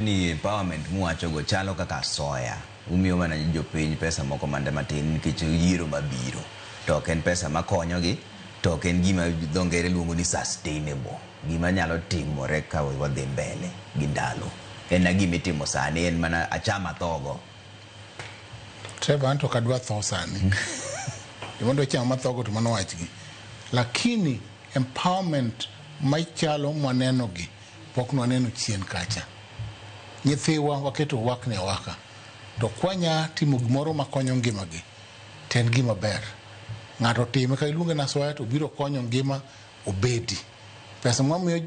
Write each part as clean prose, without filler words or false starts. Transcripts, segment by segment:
Ni empowerment muwacho go chalo kaka soya. Umiyo mana jopiny pesa moko mande matin nikech yiro mabiro. To ok en pesa makonyogi, to ok en gima dho ngere luongo ni sustainable. Gima nyalo timore ka wadhi mbele gi ndalo. En gima itimo sani, en mana achama thogo. Trevor anto kadwa tho sani. Imondo chama thogo to mano wachgi. Lakini empowerment maichalo mwaneno gi pok nwaneno chien kacha. Nyithiwa waketo wakne waka. To kwanya timo gimoro makonyo ngimagi. Ten gima ber. Ng'ato time ka iluonge na soya to biro konyo ngima obedi. Pesa mwamiyo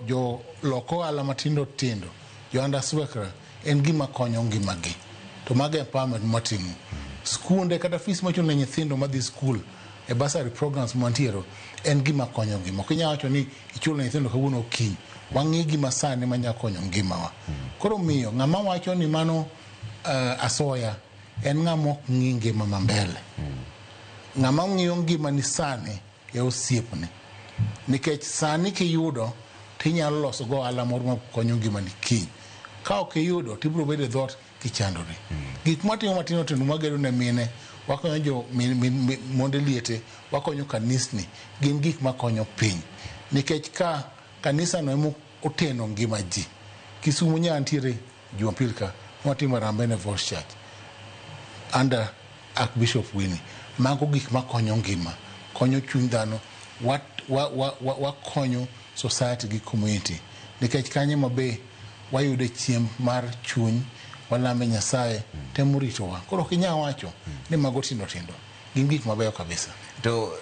jo loko ala matindo tindo. Jo andaswekra en gima konyo ngimagi. To maga empowerment matimo. Skunde kata fees machulo nyithindo madhi school e bursary programs mantiero en gima konyo ngima. Kinya wacho ni ichulo nyithindo kawuono kiny. Wang'i gima sani manya konyo ngimawa. Koro miyo ng'ama wacho ni mano asoya en ng'ama ok ng'i ngima mambele. Ng'ama ng'iyo ngima ni sani e osiepne. Nikech sani kiyudo tinyalo loso go ala moro makonyo ngima ni kiny. Ka ok iyudo tibiro bedo e dhot kichandore. Gik matimo matino tindo magero ne mine, wakonyo jo monde liete, wakonyo kanisni, gin gik makonyo piny. Nikech ka kanisa no emo oteno ngima ji. Kisumu nyantiere Jumapil ka watimo Rambene Voice Church under Archbishop Winnie. Mago gik makonyo ngima, konyo chuny dhano, wakonyo society gi community. Nikech kanye mabe wayude chiemb mar chuny, walame Nyasaye temo ritowa. Koro kinya wacho ni mago tindo tindo. Gin gik mabeyo kabisa. To